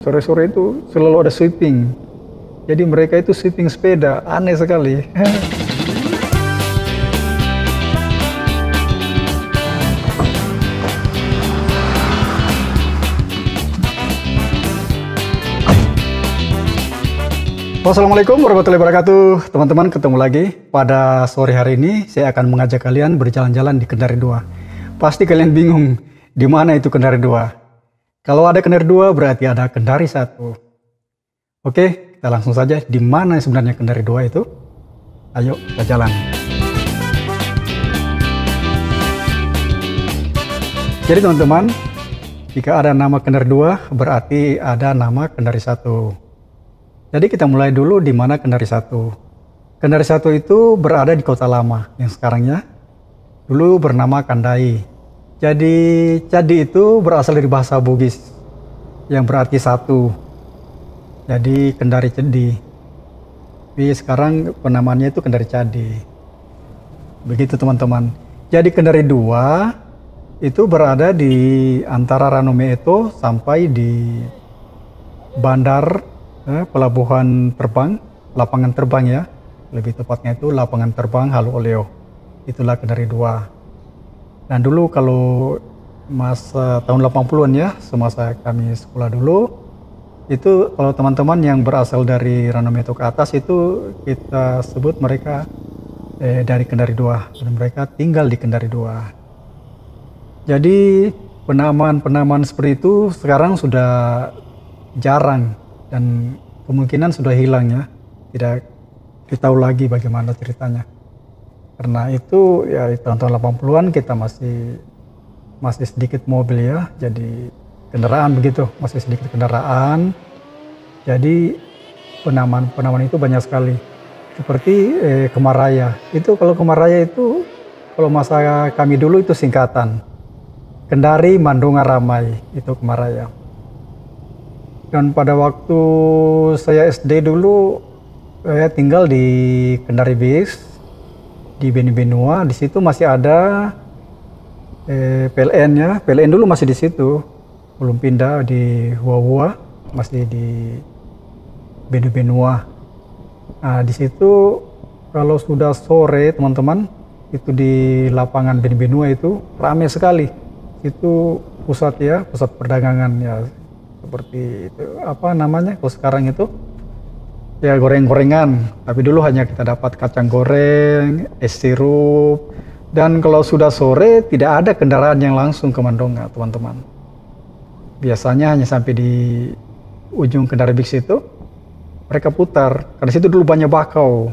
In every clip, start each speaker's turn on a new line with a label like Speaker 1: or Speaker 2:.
Speaker 1: Sore-sore itu selalu ada sweeping. Jadi mereka itu sweeping sepeda, aneh sekali. Wassalamualaikum warahmatullahi wabarakatuh. Teman-teman, ketemu lagi. Pada sore hari ini saya akan mengajak kalian berjalan-jalan di Kendari 2. Pasti kalian bingung, di mana itu Kendari 2? Kalau ada Kendari 2 berarti ada Kendari 1. Oke, kita langsung saja. Di mana sebenarnya Kendari 2 itu? Ayo kita jalan. Jadi teman-teman, jika ada nama Kendari 2 berarti ada nama Kendari 1. Jadi kita mulai dulu di mana Kendari 1. Kendari 1 itu berada di Kota Lama yang sekarangnya dulu bernama Kandai. Jadi Cadi itu berasal dari bahasa Bugis yang berarti satu. Jadi Kendari Cedi. Tapi sekarang penamaannya itu Kendari Cadi. Begitu teman-teman. Jadi Kendari 2 itu berada di antara Ranomeeto sampai di bandar pelabuhan terbang, lapangan terbang ya, lebih tepatnya itu lapangan terbang Halu Oleo. Itulah Kendari 2. Dan dulu kalau masa tahun 80-an ya, semasa kami sekolah dulu, itu kalau teman-teman yang berasal dari Ranomeeto ke atas itu kita sebut mereka dari Kendari 2, dan mereka tinggal di Kendari 2. Jadi penamaan seperti itu sekarang sudah jarang dan kemungkinan sudah hilang ya, tidak ditahu lagi bagaimana ceritanya. Karena itu ya tahun-tahun 80-an kita masih sedikit mobil ya, jadi kendaraan begitu, masih sedikit kendaraan. Jadi penamaan itu banyak sekali. Seperti Kemaraya. Itu kalau Kemaraya itu kalau masa kami dulu itu singkatan. Kendari Mandunga Ramai, itu Kemaraya. Dan pada waktu saya SD dulu, saya tinggal di Kendari Bis, di Beni Benua. Di situ masih ada PLN ya. PLN dulu masih di situ, belum pindah di Hua-Hua, masih di Beni Benua. Nah, di situ kalau sudah sore teman-teman, itu di lapangan Beni Benua itu ramai sekali. Itu pusat ya, pusat perdagangan ya. Seperti itu, apa namanya kalau sekarang itu ya goreng-gorengan, tapi dulu hanya kita dapat kacang goreng, es sirup, dan kalau sudah sore tidak ada kendaraan yang langsung ke Mandonga teman-teman. Biasanya hanya sampai di ujung Kendari Bis itu mereka putar, karena situ dulu banyak bakau,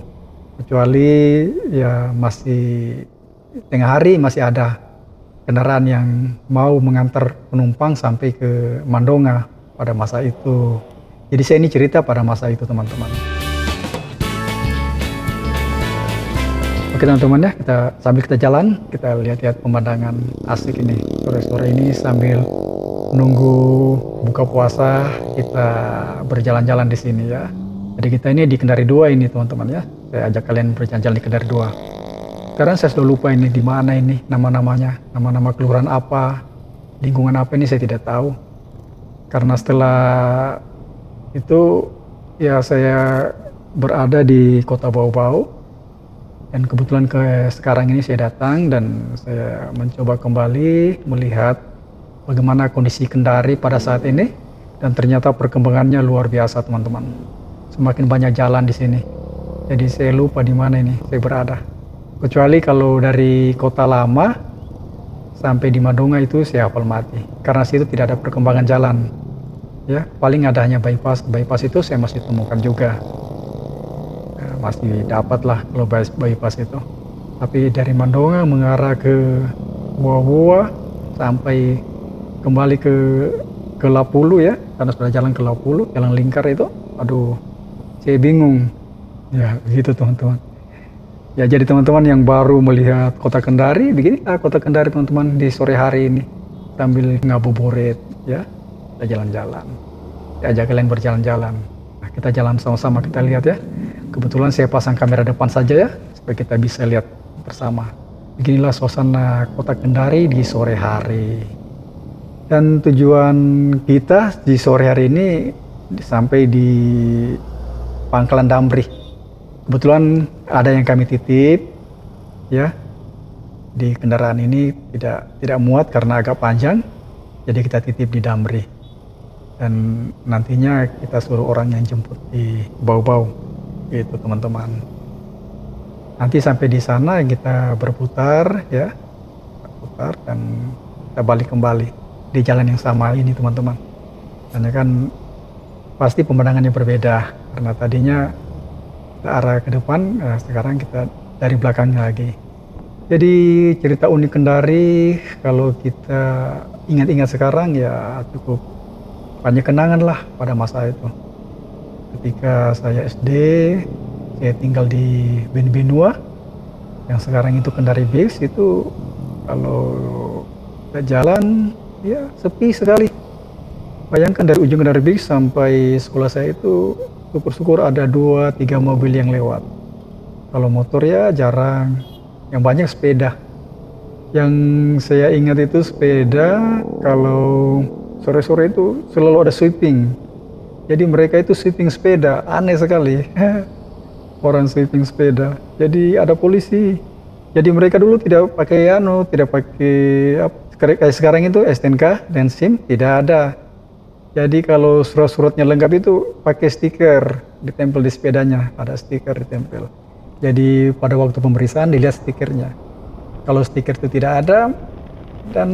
Speaker 1: kecuali ya masih tengah hari masih ada kendaraan yang mau mengantar penumpang sampai ke Mandonga pada masa itu. Jadi saya ini cerita pada masa itu teman-teman. Oke teman-teman ya, sambil kita jalan, kita lihat-lihat pemandangan asik ini. Sore-sore ini sambil menunggu buka puasa, kita berjalan-jalan di sini ya. Jadi kita ini di Kendari 2 ini teman-teman ya. Saya ajak kalian berjalan-jalan di Kendari 2. Sekarang saya sudah lupa ini di mana ini nama-namanya, nama-nama kelurahan apa, lingkungan apa ini saya tidak tahu. Karena setelah itu ya saya berada di Kota Bau-Bau, dan kebetulan sekarang ini saya datang dan saya mencoba kembali melihat bagaimana kondisi Kendari pada saat ini, dan ternyata perkembangannya luar biasa teman-teman. Semakin banyak jalan di sini. Jadi saya lupa di mana ini saya berada. Kecuali kalau dari Kota Lama sampai di Mandonga itu saya hafal mati. Karena situ tidak ada perkembangan jalan. Ya, paling ada hanya bypass. Bypass itu saya masih temukan juga. Nah, masih dapat lah kalau bypass itu. Tapi dari Mandonga mengarah ke Hua-Hua sampai kembali ke Lapulu ya. Karena sudah jalan ke Lapulu, jalan lingkar itu. Aduh, saya bingung. Ya, begitu teman-teman. Ya, jadi teman-teman yang baru melihat Kota Kendari, beginilah Kota Kendari teman-teman di sore hari ini. Sambil ngabuburit ya, kita jalan-jalan. Saya ajak kalian berjalan-jalan. Nah, kita jalan sama-sama, kita lihat ya. Kebetulan saya pasang kamera depan saja ya, supaya kita bisa lihat bersama. Beginilah suasana Kota Kendari di sore hari. Dan tujuan kita di sore hari ini sampai di Pangkalan Damri. Kebetulan ada yang kami titip, ya, di kendaraan ini tidak muat karena agak panjang, jadi kita titip di Damri. Dan nantinya kita suruh orang yang jemput di Bau-Bau, gitu teman-teman. Nanti sampai di sana kita berputar, ya, berputar dan kita balik kembali di jalan yang sama ini teman-teman. Karena kan pasti pemandangannya berbeda, karena tadinya ke arah ke depan, sekarang kita dari belakang lagi. Jadi cerita unik Kendari kalau kita ingat-ingat sekarang ya cukup banyak kenangan lah pada masa itu. Ketika saya SD, saya tinggal di Benua, yang sekarang itu Kendari Beach, itu kalau ke jalan ya sepi sekali. Bayangkan dari ujung Kendari Beach sampai sekolah saya itu syukur-syukur ada 2-3 mobil yang lewat. Kalau motor ya jarang, yang banyak sepeda. Yang saya ingat itu sepeda kalau sore-sore itu selalu ada sweeping. Jadi mereka itu sweeping sepeda, aneh sekali. Orang sweeping sepeda. Jadi ada polisi. Jadi mereka dulu tidak pakai tidak pakai kayak sekarang itu STNK dan SIM tidak ada. Jadi kalau surat-suratnya lengkap itu pakai stiker ditempel di sepedanya, ada stiker ditempel. Jadi pada waktu pemeriksaan dilihat stikernya. Kalau stiker itu tidak ada, dan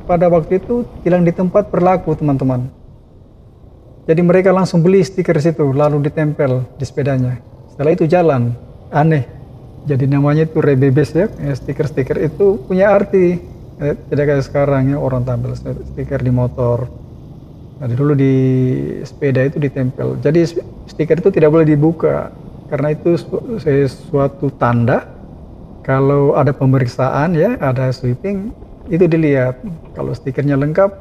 Speaker 1: pada waktu itu tilang di tempat berlaku teman-teman. Jadi mereka langsung beli stiker situ, lalu ditempel di sepedanya. Setelah itu jalan, aneh. Jadi namanya itu rebebes ya, stiker-stiker itu punya arti. Tidak kayak sekarang ya orang tampil stiker di motor. Nah, dulu di sepeda itu ditempel. Jadi stiker itu tidak boleh dibuka karena itu suatu tanda kalau ada pemeriksaan ya, ada sweeping itu dilihat. Kalau stikernya lengkap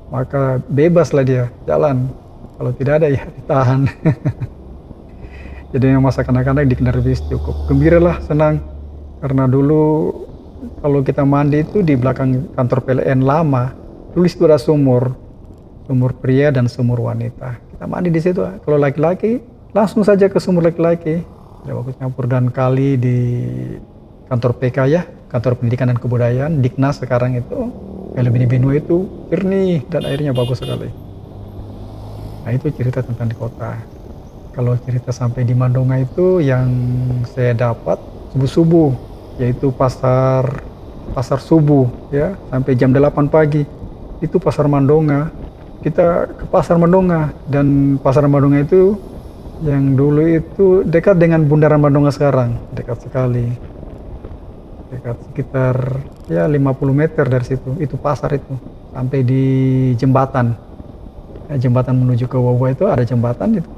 Speaker 1: maka bebas lah dia jalan. Kalau tidak ada ya ditahan. Jadi masa kanak-kanak di Kendari Beach cukup gembira lah, senang. Karena dulu kalau kita mandi itu di belakang kantor PLN lama, dulu itu ada sumur pria dan sumur wanita. Kita mandi di situ. Kalau laki-laki langsung saja ke sumur laki-laki. Ada waktu campur dan kali di kantor PK ya, kantor pendidikan dan kebudayaan, Diknas sekarang itu. Film ini Benua itu jernih dan airnya bagus sekali. Nah itu cerita tentang di kota. Kalau cerita sampai di Mandonga itu yang saya dapat subuh-subuh, yaitu pasar subuh ya, sampai jam 8 pagi. Itu pasar Mandonga. Kita ke pasar Mandonga, dan pasar Mandonga itu yang dulu itu dekat dengan bundaran Mandonga sekarang, dekat sekali, dekat sekitar ya 50 meter dari situ. Itu pasar itu sampai di jembatan, ya, jembatan menuju ke Wawa itu ada jembatan itu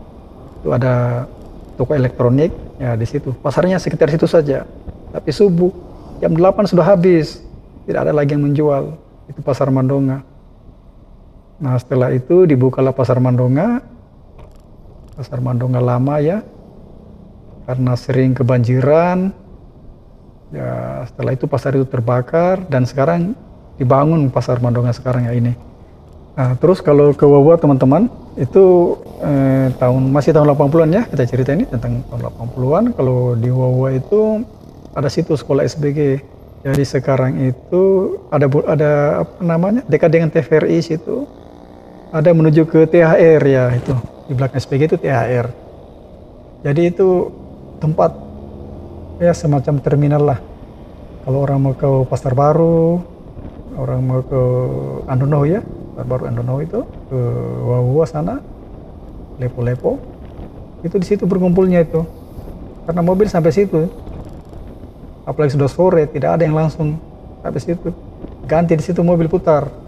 Speaker 1: ada toko elektronik ya di situ. Pasarnya sekitar situ saja, tapi subuh jam 8 sudah habis, tidak ada lagi yang menjual. Itu pasar Mandonga. Nah setelah itu dibukalah pasar Mandonga lama ya, karena sering kebanjiran ya. Setelah itu pasar itu terbakar dan sekarang dibangun pasar Mandonga sekarang ya ini. Nah terus kalau ke Wawa teman-teman itu masih tahun 80-an ya, kita cerita ini tentang tahun 80-an. Kalau di Wawa itu ada situ sekolah SBG. Jadi sekarang itu ada apa namanya, dekat dengan TVRI situ. Ada menuju ke THR ya, itu di belakang SPG itu THR. Jadi itu tempat ya semacam terminal lah. Kalau orang mau ke Pasar Baru, orang mau ke Andono ya, Pasar Baru Andono itu ke Wawa sana, Lepo-Lepo, itu di situ berkumpulnya itu. Karena mobil sampai situ. Apalagi sudah sore, tidak ada yang langsung sampai situ. Ganti di situ mobil putar.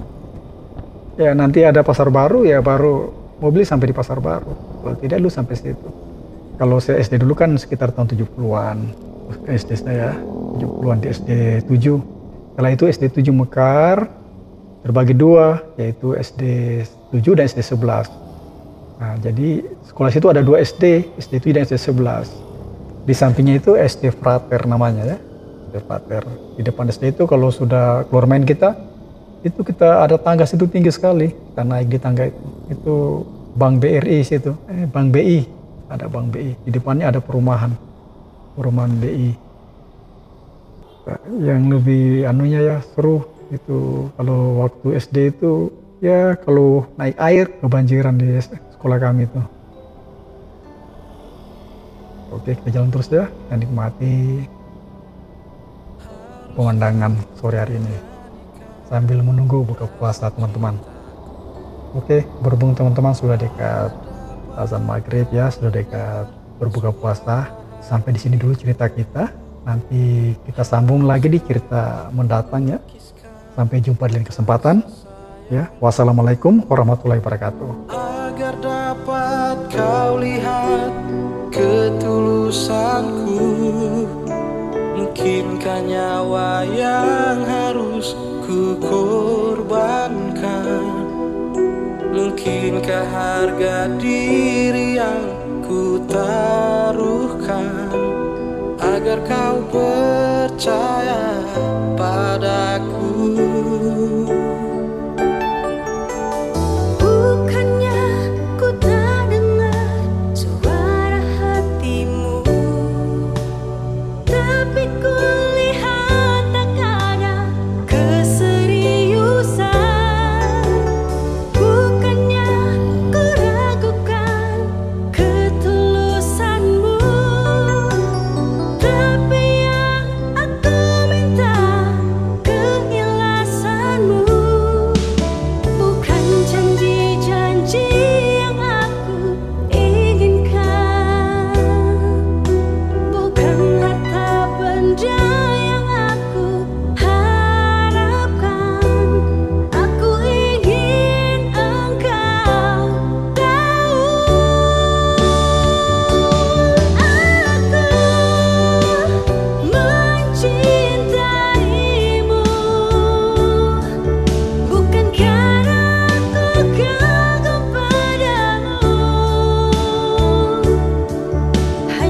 Speaker 1: Ya nanti ada Pasar Baru ya, baru mobil sampai di Pasar Baru. Kalau tidak lu sampai situ. Kalau saya SD dulu kan sekitar tahun 70-an. SD saya 70-an di SD 7. Setelah itu SD 7 mekar, terbagi dua, yaitu SD 7 dan SD 11. Nah jadi sekolah situ ada 2 SD, SD 7 dan SD 11. Di sampingnya itu SD Frater namanya ya, SD Frater. Di depan SD itu kalau sudah keluar main kita, Itu kita ada tangga situ tinggi sekali, kita naik di tangga itu. Itu Bank BRI situ, Bank BI, ada Bank BI. Di depannya ada perumahan BI. Yang lebih anunya ya seru itu kalau waktu SD itu ya kalau naik air kebanjiran di sekolah kami itu. Oke, kita jalan terus ya dan nikmati pemandangan sore hari ini sambil menunggu buka puasa teman-teman. Oke, berhubung teman-teman sudah dekat azan maghrib ya, sudah dekat berbuka puasa. Sampai di sini dulu cerita kita. Nanti kita sambung lagi di cerita mendatang ya. Sampai jumpa di lain kesempatan. Ya, wassalamualaikum warahmatullahi wabarakatuh.
Speaker 2: Agar dapat kau lihat ketulusanku, mungkinkah nyawa yang harus ku korbankan, mungkinkah harga diri yang ku taruhkan agar kau percaya